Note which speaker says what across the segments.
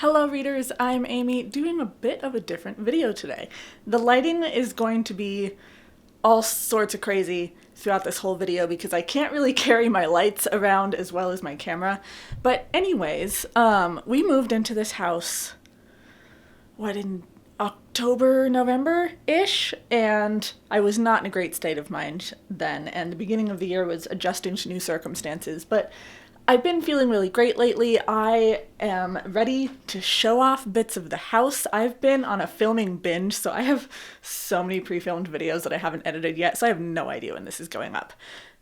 Speaker 1: Hello readers, I'm Amy, doing a bit of a different video today. The lighting is going to be all sorts of crazy throughout this whole video because I can't really carry my lights around as well as my camera. But anyways, we moved into this house, in October, November-ish, and I was not in a great state of mind then, and the beginning of the year was adjusting to new circumstances, but I've been feeling really great lately. I am ready to show off bits of the house. I've been on a filming binge, so I have so many pre-filmed videos that I haven't edited yet, so I have no idea when this is going up.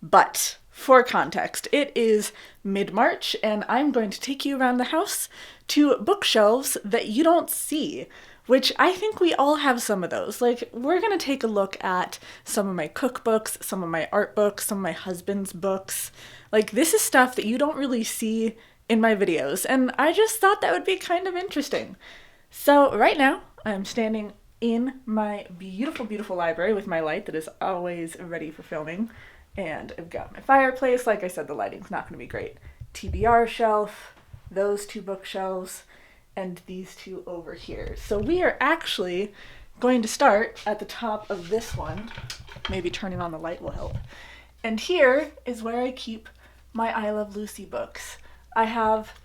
Speaker 1: But for context, it is mid-March, and I'm going to take you around the house to bookshelves that you don't see, which I think we all have some of those. Like, we're gonna take a look at some of my cookbooks, some of my art books, some of my husband's books. Like, this is stuff that you don't really see in my videos, and I just thought that would be kind of interesting. So right now, I'm standing in my beautiful, beautiful library with my light that is always ready for filming, and I've got my fireplace. Like I said, the lighting's not gonna be great. TBR shelf, those two bookshelves, and these two over here. So we are actually going to start at the top of this one. Maybe turning on the light will help. And here is where I keep my I Love Lucy books. I have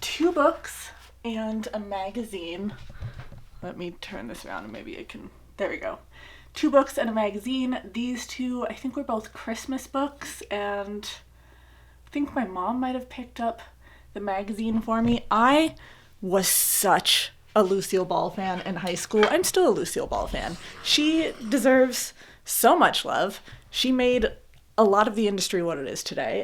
Speaker 1: 2 books and a magazine. Let me turn this around and maybe I can, there we go. 2 books and a magazine. These two, I think, were both Christmas books, and I think my mom might have picked up the magazine for me. I was such a Lucille Ball fan in high school. I'm still a Lucille Ball fan. She deserves so much love. She made a lot of the industry what it is today,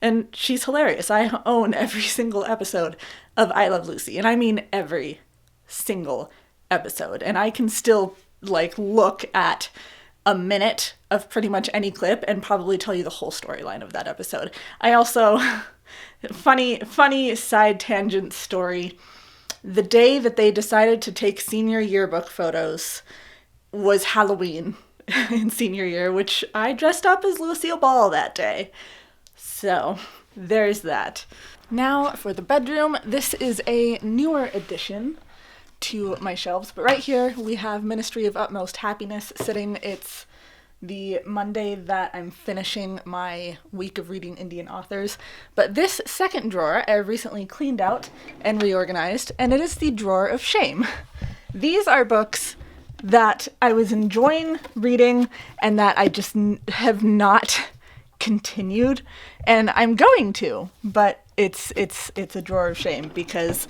Speaker 1: and she's hilarious. I own every single episode of I Love Lucy, and I mean every single episode, and I can still look at a minute of pretty much any clip and probably tell you the whole storyline of that episode. I also, funny side tangent story, the day that they decided to take senior yearbook photos was Halloween in senior year, which I dressed up as Lucille Ball that day. So there's that. Now for the bedroom, this is a newer addition to my shelves, but right here we have Ministry of Utmost Happiness sitting. It's the Monday that I'm finishing my week of reading Indian authors, but this second drawer I recently cleaned out and reorganized, and it is the drawer of shame. These are books that I was enjoying reading and that I just have not continued, and I'm going to, but it's a drawer of shame because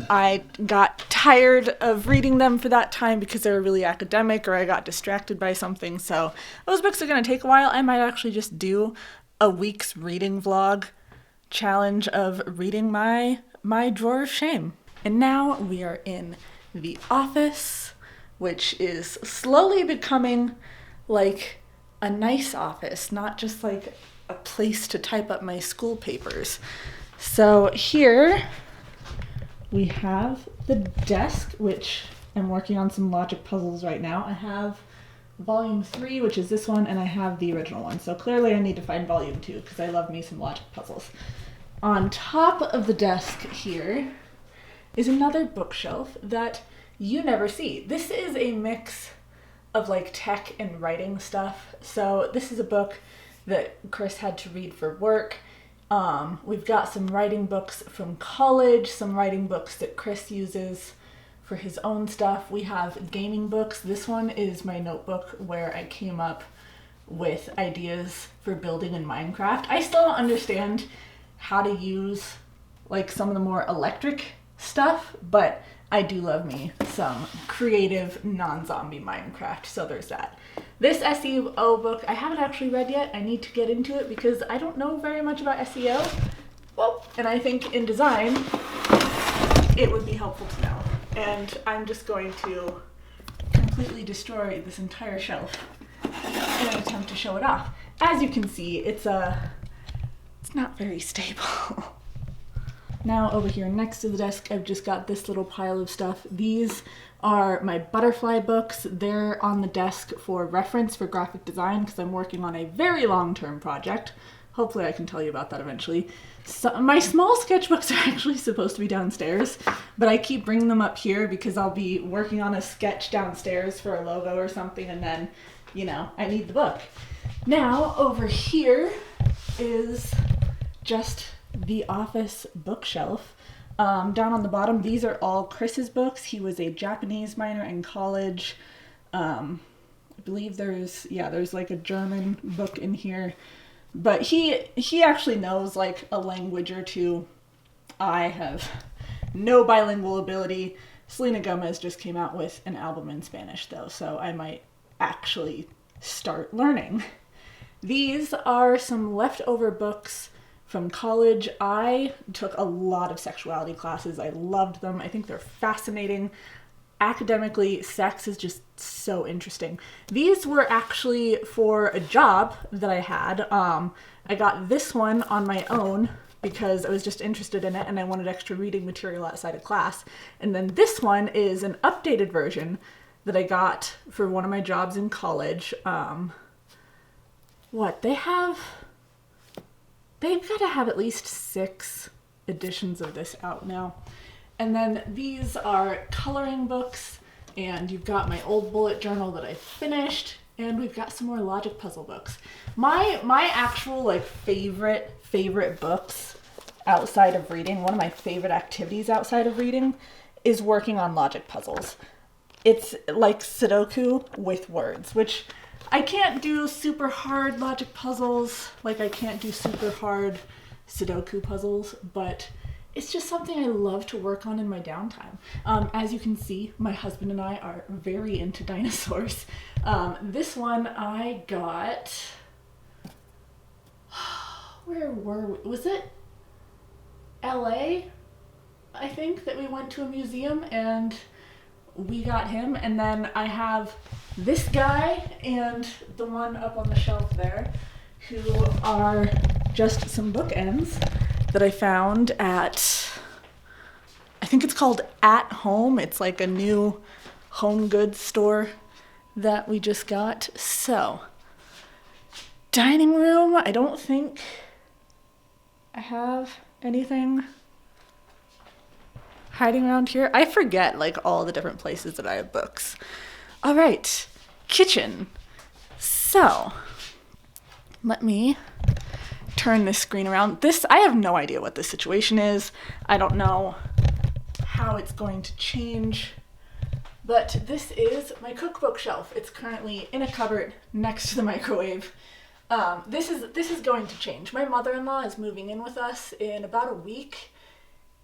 Speaker 1: I got tired of reading them for that time because they were really academic, or I got distracted by something. So those books are going to take a while. I might actually just do a week's reading vlog challenge of reading my drawer of shame. And now we are in the office, which is slowly becoming like a nice office, not just like a place to type up my school papers. So here we have the desk, which I'm working on some logic puzzles right now. I have volume 3, which is this one, and I have the original one. So clearly I need to find volume 2 because I love me some logic puzzles. On top of the desk here is another bookshelf that you never see. This is a mix of tech and writing stuff. So this is a book that Chris had to read for work. We've got some writing books from college, some writing books that Chris uses for his own stuff. We have gaming books. This one is my notebook where I came up with ideas for building in Minecraft. I still don't understand how to use some of the more electric stuff, but I do love me some creative non-zombie Minecraft, so there's that. This SEO book I haven't actually read yet. I need to get into it because I don't know very much about SEO. Well, and I think in design it would be helpful to know. And I'm just going to completely destroy this entire shelf in an attempt to show it off. As you can see, it's not very stable. Now over here next to the desk, I've just got this little pile of stuff. These are my butterfly books. They're on the desk for reference for graphic design because I'm working on a very long-term project. hopefully I can tell you about that eventually. So, my small sketchbooks are actually supposed to be downstairs, but I keep bringing them up here because I'll be working on a sketch downstairs for a logo or something, and then, you know, I need the book. Now, over here is just the office bookshelf. Down on the bottom, these are all Chris's books. He was a Japanese minor in college. I believe there's like a German book in here. But he actually knows like a language or two. I have no bilingual ability. Selena Gomez just came out with an album in Spanish though, so I might actually start learning. These are some leftover books from college. I took a lot of sexuality classes. I loved them. I think they're fascinating. Academically, sex is just so interesting. These were actually for a job that I had. I got this one on my own because I was just interested in it and I wanted extra reading material outside of class. And then this one is an updated version that I got for one of my jobs in college. They've got to have at least 6 editions of this out now. And then these are coloring books, and you've got my old bullet journal that I finished, and we've got some more logic puzzle books. My actual like favorite books outside of reading, one of my favorite activities outside of reading is working on logic puzzles. It's like Sudoku with words, which I can't do super hard logic puzzles, like I can't do super hard Sudoku puzzles, but it's just something I love to work on in my downtime. As you can see, my husband and I are very into dinosaurs. This one I got, where were we? Was it LA? I think that we went to a museum and we got him. And then I have this guy and the one up on the shelf there, who are just some bookends that I found at, I think it's called At Home. It's like a new home goods store that we just got. So, dining room, I don't think I have anything hiding around here. I forget like all the different places that I have books. All right, kitchen. So, let me turn this screen around. I have no idea what this situation is. I don't know how it's going to change, but this is my cookbook shelf. It's currently in a cupboard next to the microwave. This is going to change. My mother-in-law is moving in with us in about a week,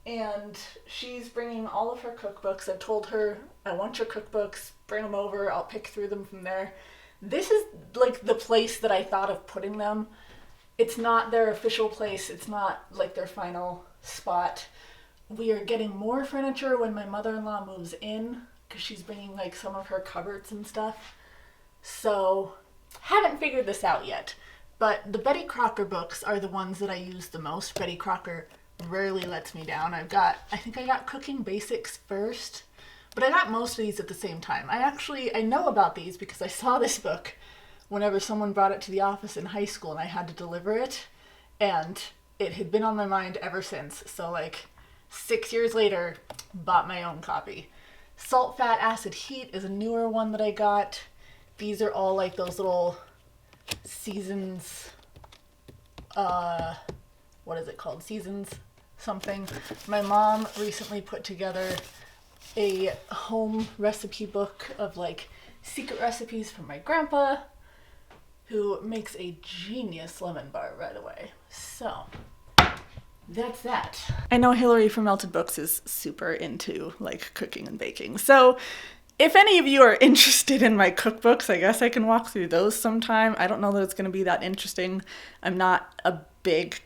Speaker 1: and she's bringing all of her cookbooks. I told her, I want your cookbooks, bring them over, I'll pick through them from there. This is like the place that I thought of putting them. It's not their official place. It's not like their final spot. We are getting more furniture when my mother-in-law moves in because she's bringing like some of her cupboards and stuff. So, haven't figured this out yet. But the Betty Crocker books are the ones that I use the most. Betty Crocker rarely lets me down. I think I got Cooking Basics first, but I got most of these at the same time. I know about these because I saw this book whenever someone brought it to the office in high school and I had to deliver it, and it had been on my mind ever since. So like 6 years later, bought my own copy. Salt, Fat, Acid, Heat is a newer one that I got. These are all like those little seasons, what is it called? Seasons something. My mom recently put together a home recipe book of like secret recipes from my grandpa, who makes a genius lemon bar, by the way. So, that's that. I know Hillary from Melted Books is super into like cooking and baking. So, if any of you are interested in my cookbooks, I guess I can walk through those sometime. I don't know that it's going to be that interesting. I'm not a big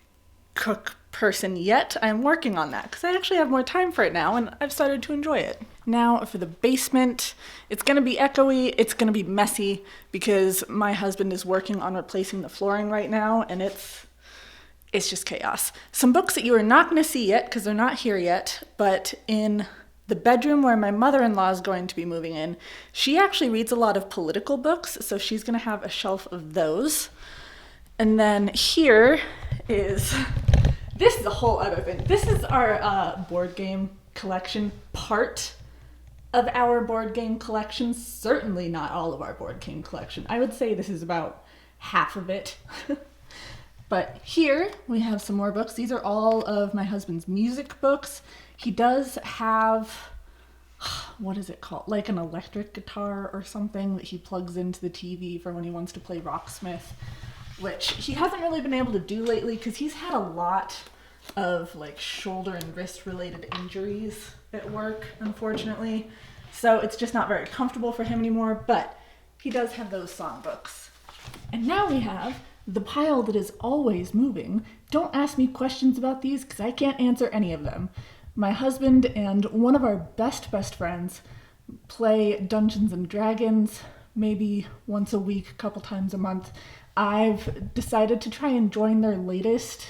Speaker 1: cook person yet. I'm working on that because I actually have more time for it now and I've started to enjoy it. Now for the basement, it's going to be echoey, it's going to be messy because my husband is working on replacing the flooring right now and it's just chaos. Some books that you are not going to see yet because they're not here yet, but in the bedroom where my mother-in-law is going to be moving in, she actually reads a lot of political books, so she's going to have a shelf of those. And then here is, this is a whole other thing. This is our board game collection, part of our board game collection. Certainly not all of our board game collection. I would say this is about half of it. But here we have some more books. These are all of my husband's music books. He does have, what is it called? Like an electric guitar or something that he plugs into the TV for when he wants to play Rocksmith, which he hasn't really been able to do lately because he's had a lot of like shoulder and wrist related injuries at work, unfortunately. So it's just not very comfortable for him anymore, but he does have those songbooks. And now we have the pile that is always moving. Don't ask me questions about these because I can't answer any of them. My husband and one of our best friends play Dungeons and Dragons maybe once a week, a couple times a month. I've decided to try and join their latest,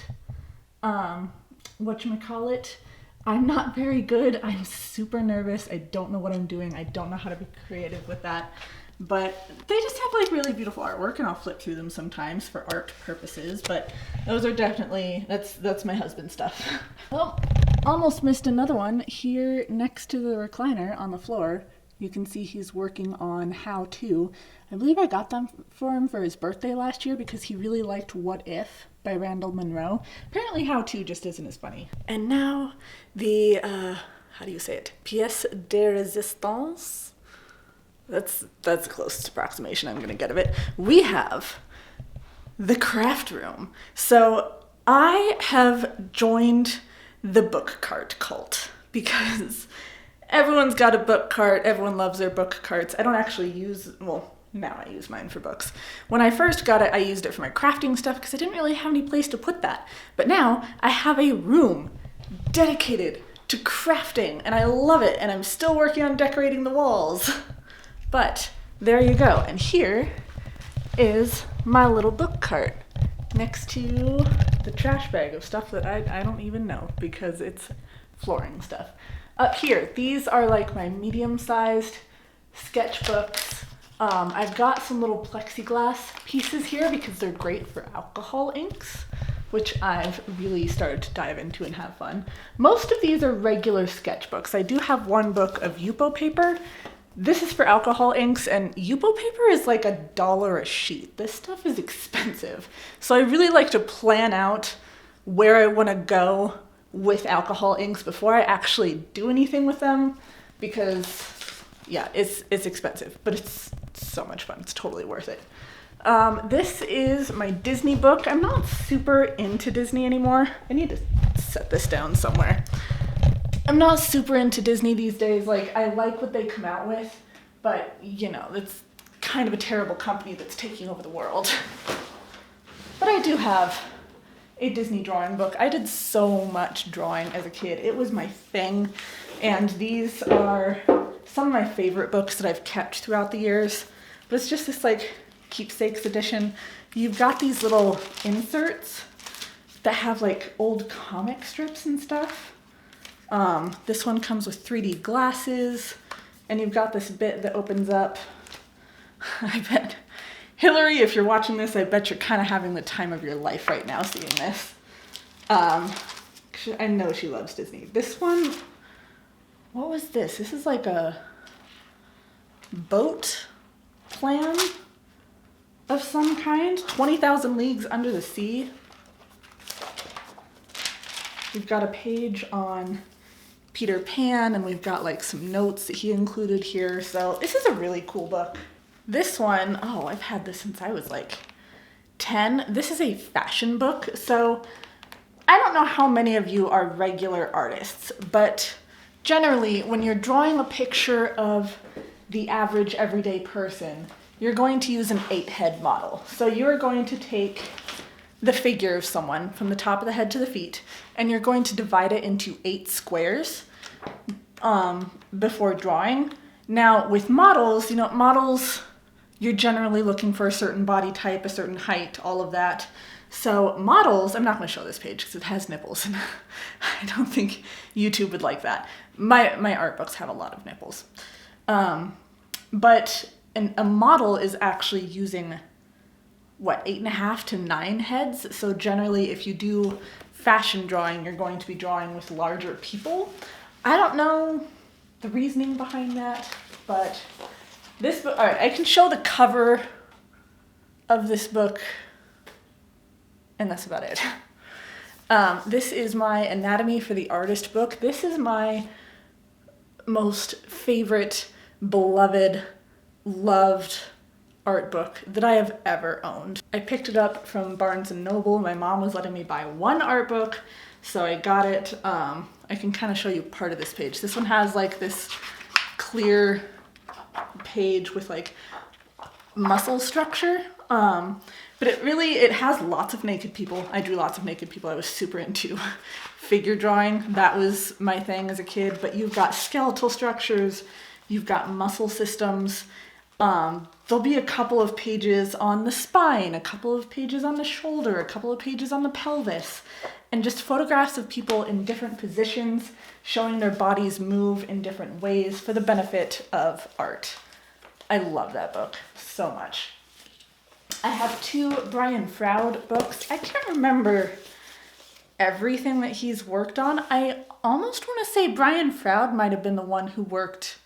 Speaker 1: whatchamacallit. I'm not very good. I'm super nervous. I don't know what I'm doing. I don't know how to be creative with that. But they just have like really beautiful artwork, and I'll flip through them sometimes for art purposes. But those are definitely, that's my husband's stuff. Well, almost missed another one. Here next to the recliner on the floor, you can see he's working on How To. I believe I got them for him for his birthday last year because he really liked What If by Randall Munroe. Apparently How To just isn't as funny. And now the, how do you say it? Pièce de résistance? That's the closest approximation I'm gonna get of it. We have the craft room. So I have joined the book cart cult because everyone's got a book cart. Everyone loves their book carts. I don't actually use, well, now I use mine for books. When I first got it, I used it for my crafting stuff because I didn't really have any place to put that. But now I have a room dedicated to crafting and I love it. And I'm still working on decorating the walls. But there you go. And here is my little book cart next to the trash bag of stuff that I don't even know because it's flooring stuff. Up here, these are like my medium-sized sketchbooks. I've got some little plexiglass pieces here because they're great for alcohol inks, which I've really started to dive into and have fun. Most of these are regular sketchbooks. I do have one book of Yupo paper. This is for alcohol inks, and Yupo paper is like $1 a sheet. This stuff is expensive. So I really like to plan out where I want to go with alcohol inks before I actually do anything with them because, yeah, it's expensive, but it's so much fun. It's totally worth it. This is my Disney book. I'm not super into Disney anymore. I need to set this down somewhere. I'm not super into Disney these days. Like, I like what they come out with, but, you know, it's kind of a terrible company that's taking over the world. But I do have a Disney drawing book. I did so much drawing as a kid. It was my thing. And these are some of my favorite books that I've kept throughout the years. But it's just this, like, keepsakes edition. You've got these little inserts that have, like, old comic strips and stuff. This one comes with 3D glasses, and you've got this bit that opens up. I bet, Hillary, if you're watching this, I bet you're kind of having the time of your life right now seeing this. I know she loves Disney. This one, what was this? This is like a boat plan of some kind. 20,000 Leagues Under the Sea. We've got a page on Peter Pan, and we've got like some notes that he included here. So this is a really cool book. This one, oh, I've had this since I was like 10. This is a fashion book. So I don't know how many of you are regular artists, but generally when you're drawing a picture of the average everyday person, you're going to use an 8-head model. So you're going to take the figure of someone from the top of the head to the feet, and you're going to divide it into 8 squares before drawing. Now with models, you know, models, you're generally looking for a certain body type, a certain height, all of that. So models, I'm not going to show this page because it has nipples, and I don't think YouTube would like that. My art books have a lot of nipples. But a model is actually using what, 8.5 to 9 heads. So generally if you do fashion drawing, you're going to be drawing with larger people. I don't know the reasoning behind that, but this book, all right, I can show the cover of this book, and that's about it. This is my Anatomy for the Artist book. This is my most favorite, beloved, loved art book that I have ever owned. I picked it up from Barnes & Noble. My mom was letting me buy one art book, so I got it. I can kind of show you part of this page. This one has like this clear page with like muscle structure. But it has lots of naked people. I drew lots of naked people. I was super into figure drawing. That was my thing as a kid. But you've got skeletal structures, you've got muscle systems. There'll be a couple of pages on the spine, a couple of pages on the shoulder, a couple of pages on the pelvis, and just photographs of people in different positions, showing their bodies move in different ways for the benefit of art. I love that book so much. I have 2 Brian Froud books. I can't remember everything that he's worked on. I almost want to say Brian Froud might have been the one who worked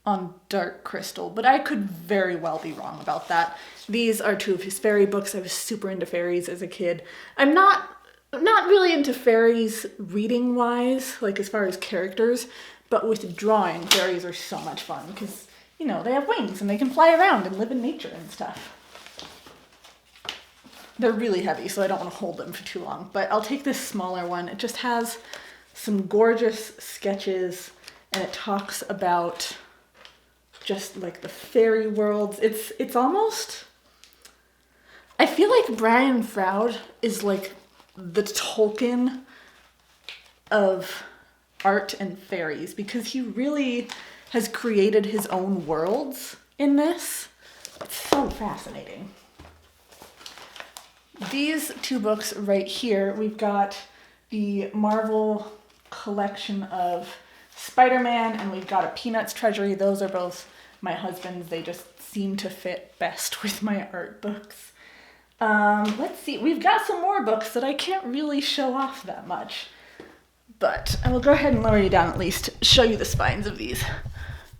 Speaker 1: on Dark Crystal, but I could very well be wrong about that. These are 2 of his fairy books. I was super into fairies as a kid. I'm not really into fairies reading wise, like as far as characters, but with drawing, fairies are so much fun because, you know, they have wings and they can fly around and live in nature and stuff. They're really heavy, so I don't want to hold them for too long, but I'll take this smaller one. It just has some gorgeous sketches, and it talks about just like the fairy worlds. It's almost, I feel like Brian Froud is like the Tolkien of art and fairies, because he really has created his own worlds in this. It's so fascinating. These 2 books right here, we've got the Marvel collection of Spider-Man, and we've got a Peanuts Treasury. Those are both my husband's. They just seem to fit best with my art books. Let's see, we've got some more books that I can't really show off that much, but I will go ahead and lower you down at least, show you the spines of these.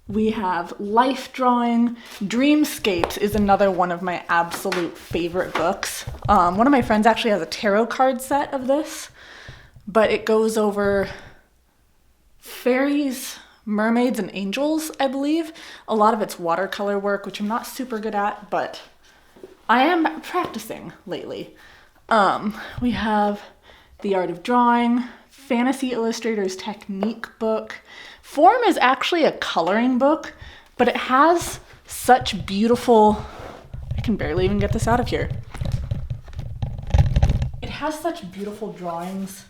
Speaker 1: We have Life Drawing. Dreamscapes is another one of my absolute favorite books. One of my friends actually has a tarot card set of this, but it goes over fairies, mermaids, and angels, I believe. A lot of it's watercolor work, which I'm not super good at, but I am practicing lately. We have The Art of Drawing, Fantasy Illustrator's Technique book. Form is actually a coloring book, but it has such beautiful, I can barely even get this out of here. It has such beautiful drawings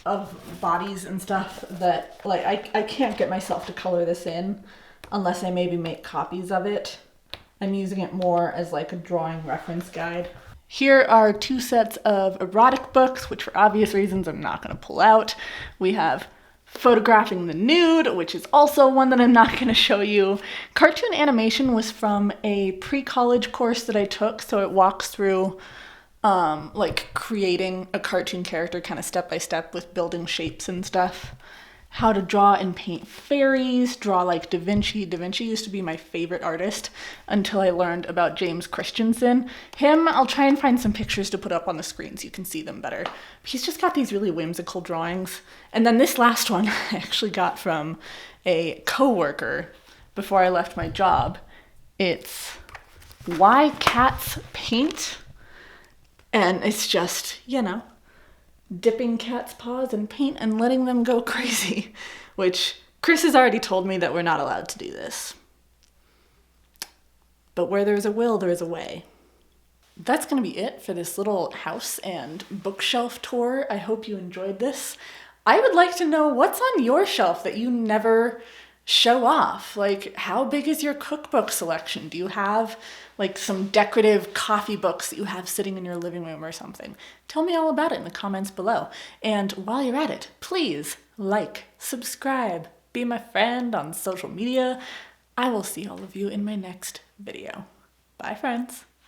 Speaker 1: of bodies and stuff that like I can't get myself to color this in unless I maybe make copies of it. I'm using it more as like a drawing reference guide. Here are 2 sets of erotic books, which for obvious reasons I'm not going to pull out. We have Photographing the Nude, which is also one that I'm not going to show you. Cartoon animation was from a pre-college course that I took, so it walks through like creating a cartoon character kind of step by step with building shapes and stuff. How to draw and paint fairies, draw like Da Vinci. Da Vinci used to be my favorite artist until I learned about James Christensen. Him, I'll try and find some pictures to put up on the screen so you can see them better. He's just got these really whimsical drawings. And then this last one I actually got from a coworker before I left my job. It's Why Cats Paint. And it's just, you know, dipping cats' paws in paint and letting them go crazy, which Chris has already told me that we're not allowed to do this. But where there's a will, there's a way. That's going to be it for this little house and bookshelf tour. I hope you enjoyed this. I would like to know what's on your shelf that you never show off. Like, how big is your cookbook selection? Do you have like some decorative coffee books that you have sitting in your living room or something? Tell me all about it in the comments below. And while you're at it, please like, subscribe, be my friend on social media. I will see all of you in my next video. Bye, friends.